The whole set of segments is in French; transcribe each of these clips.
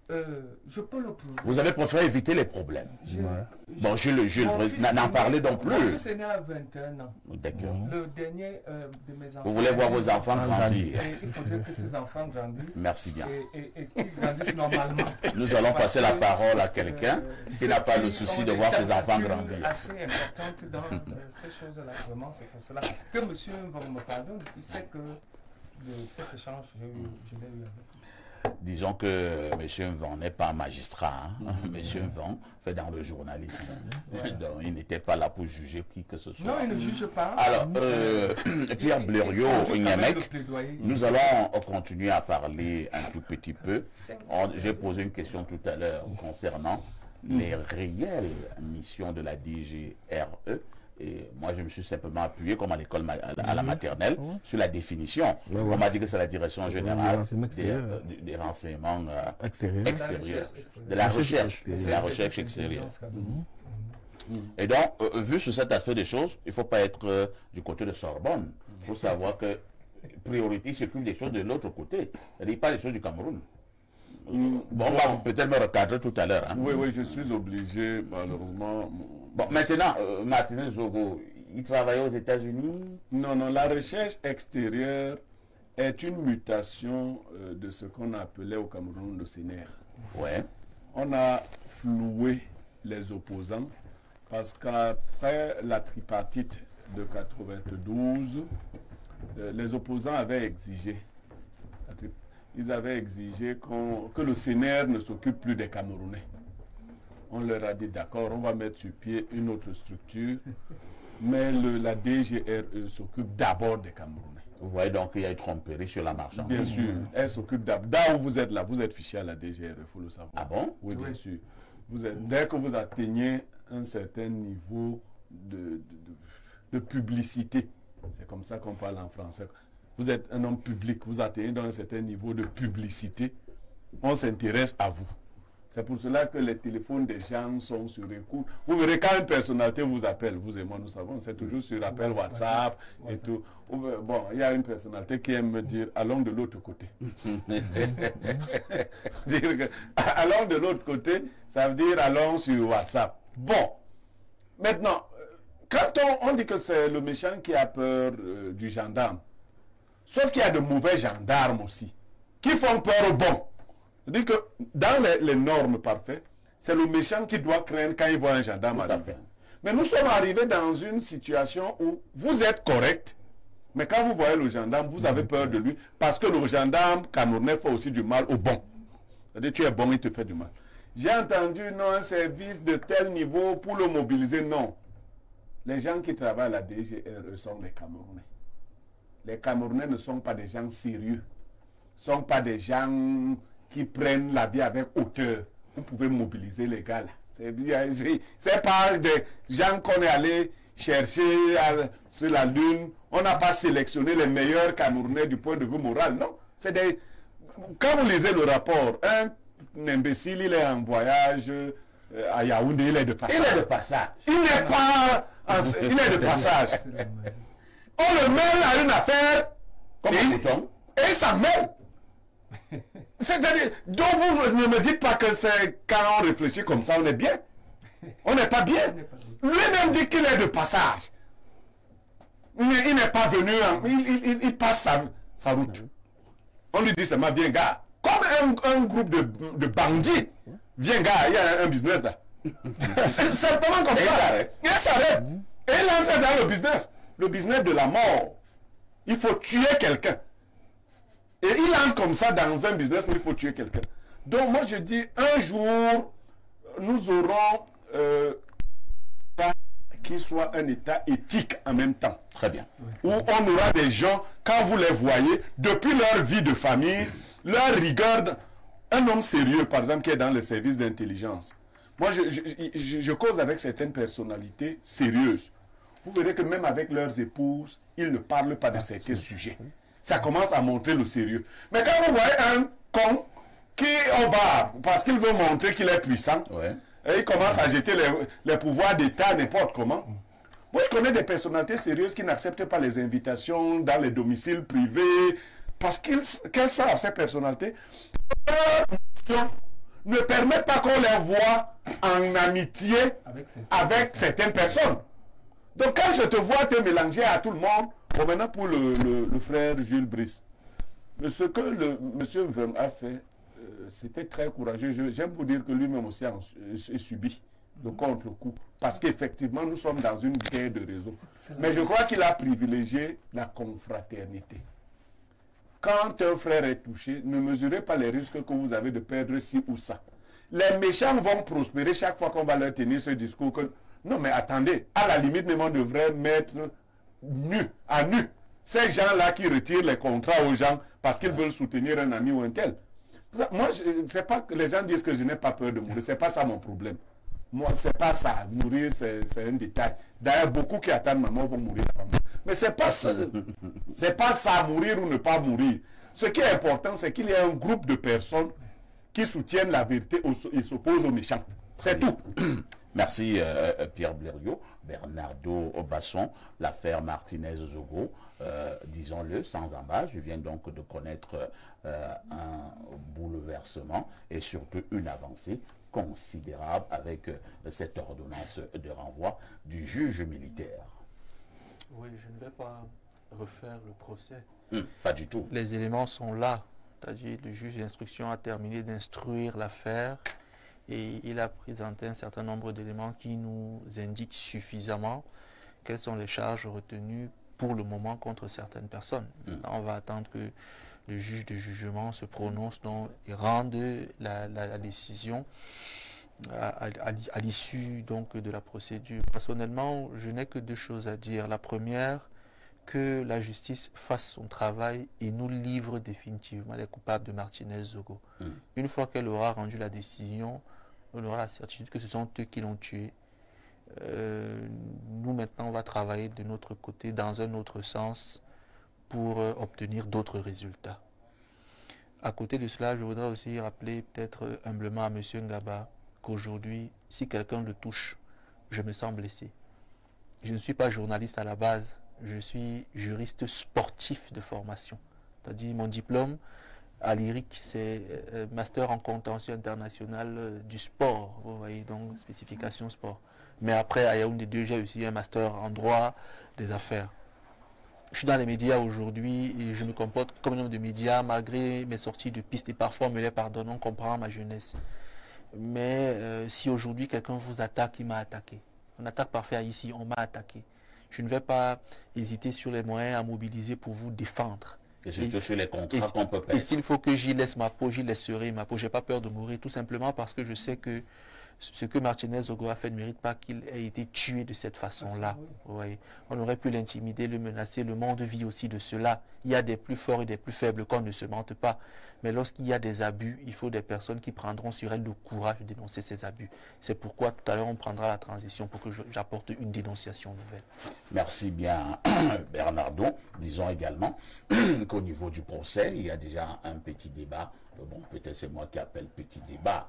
je peux le prouver. Vous avez préféré éviter les problèmes. Bon, je n'en parlais donc plus. Mon fils est né à 21 ans. D'accord. Le dernier de mes enfants. Vous voulez voir vos enfants grandir. Il faudrait que ces enfants grandissent. Merci bien. Et qu'ils grandissent normalement. Nous allons passer la parole à quelqu'un qui n'a pas le souci de voir ses enfants grandir. C'est assez importante dans ces choses-là. Vraiment, c'est pour cela que monsieur me pardonne. Il sait que de cet échange, je l'ai eu avec lui. Disons que M. Mvan n'est pas magistrat. M. Mvan fait dans le journalisme. Donc, il n'était pas là pour juger qui que ce soit. Non, il ne juge pas. Alors, Pierre Blériot, nous allons continuer à parler un tout petit peu. J'ai posé une question tout à l'heure concernant les réelles missions de la DGRE. Et moi, je me suis simplement appuyé, comme à l'école, à la maternelle, sur la définition. On m'a dit que c'est la direction générale des renseignements extérieurs, de la recherche extérieure. Et donc, vu sur cet aspect des choses, il ne faut pas être du côté de Sorbonne pour savoir que priorité s'occupe des choses de l'autre côté. C'est-à-dire pas les choses du Cameroun. Bon, on va peut-être me recadrer tout à l'heure. Hein. Oui, je suis obligé, malheureusement. Bon, maintenant, Martinez Zogo, il travaille aux États-Unis? Non, la recherche extérieure est une mutation de ce qu'on appelait au Cameroun le CNR. Ouais. On a floué les opposants parce qu'après la tripartite de 92, les opposants avaient exigé. Ils avaient exigé que le CNR ne s'occupe plus des Camerounais. On leur a dit d'accord, on va mettre sur pied une autre structure, mais la DGRE s'occupe d'abord des Camerounais. Vous voyez donc qu'il y a une tromperie sur la marchandise. Bien sûr, elle s'occupe d'abord. Là où vous êtes là, vous êtes fiché à la DGRE, il faut le savoir. Ah bon? Oui, bien sûr. Dès que vous atteignez un certain niveau de publicité, c'est comme ça qu'on parle en français. Vous êtes un homme public, vous atteignez dans un certain niveau de publicité, on s'intéresse à vous. C'est pour cela que les téléphones des gens sont sur écoute. Vous verrez quand une personnalité vous appelle, vous et moi nous savons, c'est toujours sur appel WhatsApp et tout. Bon, il y a une personnalité qui aime me dire allons de l'autre côté. Allons de l'autre côté, ça veut dire allons sur WhatsApp. Bon, maintenant, quand on dit que c'est le méchant qui a peur du gendarme, sauf qu'il y a de mauvais gendarmes aussi, qui font peur aux bons. C'est-à-dire que dans les normes parfaites, c'est le méchant qui doit craindre quand il voit un gendarme arriver. Mais nous sommes arrivés dans une situation où vous êtes correct, mais quand vous voyez le gendarme, vous avez peur de lui, parce que le gendarme camerounais fait aussi du mal aux bons. C'est-à-dire tu es bon, il te fait du mal. J'ai entendu, non, un service de tel niveau pour le mobiliser, non. Les gens qui travaillent à la DGRE sont des Camerounais. Les Camerounais ne sont pas des gens sérieux. Ne sont pas des gens qui prennent la vie avec hauteur. Vous pouvez mobiliser les gars là. C'est pas des gens qu'on est allé chercher sur la lune. On n'a pas sélectionné les meilleurs Camerounais du point de vue moral. Non. C'est des... Quand vous lisez le rapport, un imbécile, il est en voyage à Yaoundé, il est de passage. Il est de passage. Il n'est pas... il est de passage. On le mêle à une affaire et ça mêle. C'est-à-dire, donc vous ne me dites pas que c'est quand on réfléchit comme ça, on est bien. On n'est pas bien. Lui-même dit qu'il est de passage. Mais il n'est pas venu, il passe sa route. On lui dit seulement, viens gars. Comme un groupe de bandits. Viens gars, il y a un business là. C'est simplement comme ça. Il s'arrête. Et il entre dans le business de la mort. Il faut tuer quelqu'un. Et il entre comme ça dans un business où il faut tuer quelqu'un. Donc moi je dis, un jour, nous aurons qu'il soit un état éthique en même temps. Très bien. Où on aura des gens, quand vous les voyez, depuis leur vie de famille, leur rigueur, un homme sérieux, par exemple, qui est dans le service d'intelligence. Moi, je cause avec certaines personnalités sérieuses. Vous verrez que même avec leurs épouses, ils ne parlent pas de certains sujets. Ça commence à montrer le sérieux. Mais quand vous voyez un con qui est au bar, parce qu'il veut montrer qu'il est puissant, et il commence à jeter les pouvoirs d'État n'importe comment. Moi, je connais des personnalités sérieuses qui n'acceptent pas les invitations dans les domiciles privés, parce qu'elles savent, ces personnalités, permettent pas qu'on les voit en amitié avec certaines personnes. Donc quand je te vois te mélanger à tout le monde, bon maintenant pour le frère Jules Brice, ce que le monsieur a fait, c'était très courageux. J'aime vous dire que lui-même aussi a subi le contre-coup. Parce qu'effectivement, nous sommes dans une guerre de réseau. Mais je crois qu'il a privilégié la confraternité. Quand un frère est touché, ne mesurez pas les risques que vous avez de perdre ci ou ça. Les méchants vont prospérer chaque fois qu'on va leur tenir ce discours que non mais attendez, à la limite même on devrait mettre à nu ces gens-là qui retirent les contrats aux gens parce qu'ils veulent soutenir un ami ou un tel. Moi, je sais pas que les gens disent que je n'ai pas peur de mourir, c'est pas ça mon problème. Moi, c'est pas ça. Mourir, c'est un détail. D'ailleurs, beaucoup qui attendent maman vont mourir avant moi. Mais c'est pas ça. C'est pas ça, mourir ou ne pas mourir. Ce qui est important, c'est qu'il y a un groupe de personnes qui soutiennent la vérité et s'opposent aux méchants. C'est tout. Merci Pierre Blériot. Bernardo Basson, l'affaire Martinez-Zogo, disons-le sans embâche, je viens donc de connaître un bouleversement et surtout une avancée considérable avec cette ordonnance de renvoi du juge militaire. Oui, je ne vais pas refaire le procès. Pas du tout. Les éléments sont là. C'est-à-dire le juge d'instruction a terminé d'instruire l'affaire et il a présenté un certain nombre d'éléments qui nous indiquent suffisamment quelles sont les charges retenues pour le moment contre certaines personnes. On va attendre que le juge de jugement se prononce et rende la décision à l'issue donc de la procédure. Personnellement, je n'ai que deux choses à dire. La première, que la justice fasse son travail et nous livre définitivement les coupables de Martinez-Zogo. Une fois qu'elle aura rendu la décision, on aura la certitude que ce sont eux qui l'ont tué. Nous maintenant on va travailler de notre côté dans un autre sens pour obtenir d'autres résultats. À côté de cela, je voudrais aussi rappeler peut-être humblement à M. Ngaba qu'aujourd'hui, si quelqu'un le touche, je me sens blessé. Je ne suis pas journaliste à la base, je suis juriste sportif de formation. C'est-à-dire mon diplôme à l'IRIC, c'est master en contentieux international du sport, vous voyez, donc spécification sport. Mais après, à Yaoundé 2, j'ai aussi un master en droit des affaires. Je suis dans les médias aujourd'hui et je me comporte comme un homme de médias malgré mes sorties de piste et parfois on me les pardonne, on comprend ma jeunesse. Mais si aujourd'hui quelqu'un vous attaque, il m'a attaqué. On attaque parfois ici, on m'a attaqué. Je ne vais pas hésiter sur les moyens à mobiliser pour vous défendre. Et surtout sur les contrats qu'on peut perdre. Et s'il faut que j'y laisse ma peau, j'y laisserai ma peau. Je n'ai pas peur de mourir, tout simplement parce que je sais que ce que Martinez-Zogo a fait ne mérite pas qu'il ait été tué de cette façon-là. Oui. On aurait pu l'intimider, le menacer. Le monde vit aussi de cela. Il y a des plus forts et des plus faibles qu'on ne se mente pas. Mais lorsqu'il y a des abus, il faut des personnes qui prendront sur elles le courage de dénoncer ces abus. C'est pourquoi tout à l'heure on prendra la transition pour que j'apporte une dénonciation nouvelle. Merci bien Bernardo. Disons également qu'au niveau du procès, il y a déjà un petit débat. Bon, peut-être c'est moi qui appelle petit débat.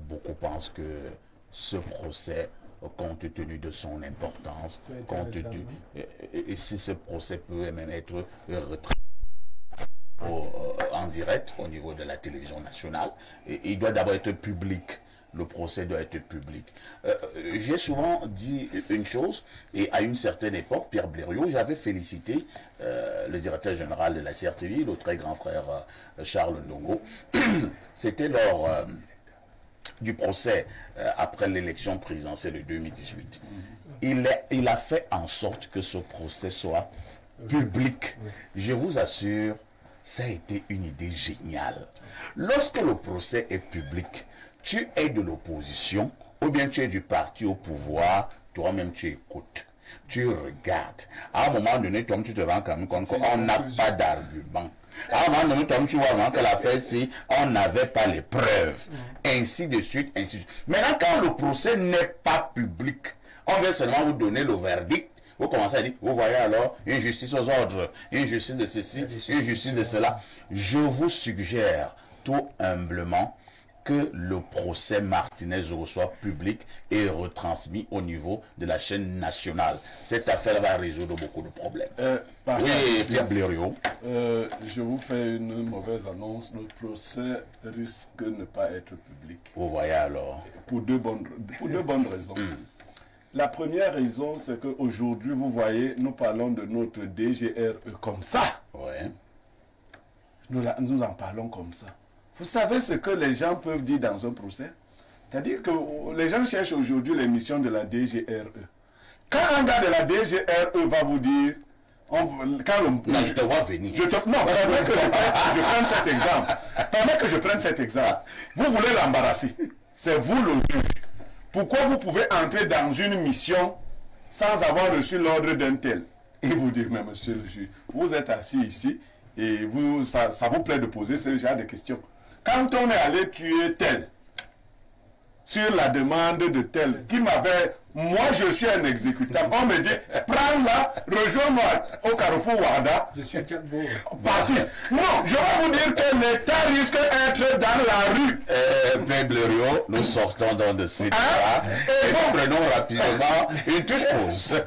Beaucoup pensent que ce procès, compte tenu de son importance, et si ce procès peut même être retraité en direct au niveau de la télévision nationale, il doit d'abord être public. Le procès doit être public. J'ai souvent dit une chose, et à une certaine époque, Pierre Blériot, j'avais félicité le directeur général de la CRTV, le très grand frère Charles Ndongo. C'était lors du procès après l'élection présidentielle de 2018. Il a fait en sorte que ce procès soit public. Je vous assure, ça a été une idée géniale. Lorsque le procès est public, tu es de l'opposition ou bien tu es du parti au pouvoir, toi-même tu écoutes, tu regardes. À un moment donné, toi tu te rends compte qu'on n'a pas d'argument. À un moment donné, toi tu vois vraiment que l'affaire si on n'avait pas les preuves, ainsi de suite, ainsi de suite. Maintenant, quand le procès n'est pas public, on veut seulement vous donner le verdict. Vous commencez à dire, vous voyez alors, une justice aux ordres, une justice de ceci, une justice de cela. Je vous suggère tout humblement que le procès Martinez soit public et retransmis au niveau de la chaîne nationale. Cette affaire va résoudre beaucoup de problèmes. Oui, Pierre Blériot. Je vous fais une mauvaise annonce. Le procès risque de ne pas être public. Vous voyez alors. Pour deux bonnes raisons. La première raison, c'est qu'aujourd'hui, vous voyez, nous parlons de notre DGRE comme ça. Ouais. Nous en parlons comme ça. Vous savez ce que les gens peuvent dire dans un procès? C'est-à-dire que les gens cherchent aujourd'hui l'émission de la DGRE. Quand un gars de la DGRE va vous dire... je te vois venir. Permets que je prenne cet exemple. Permets que je prenne cet exemple. Vous voulez l'embarrasser. C'est vous le juge. Pourquoi vous pouvez entrer dans une mission sans avoir reçu l'ordre d'un tel? Et vous dire, mais monsieur le juge, vous êtes assis ici et ça vous plaît de poser ce genre de questions. Quand on est allé tuer tel, sur la demande de tel, qui m'avait... Moi, je suis un exécutant. On me dit, prends-la, rejoins-moi au carrefour Ouada. Je suis Jack Beau. Parti. Non, je vais vous dire que l'État risque d'être dans la rue. Pierre Blériot, nous sortons dans de ces cas et nous prenons rapidement une touche pause.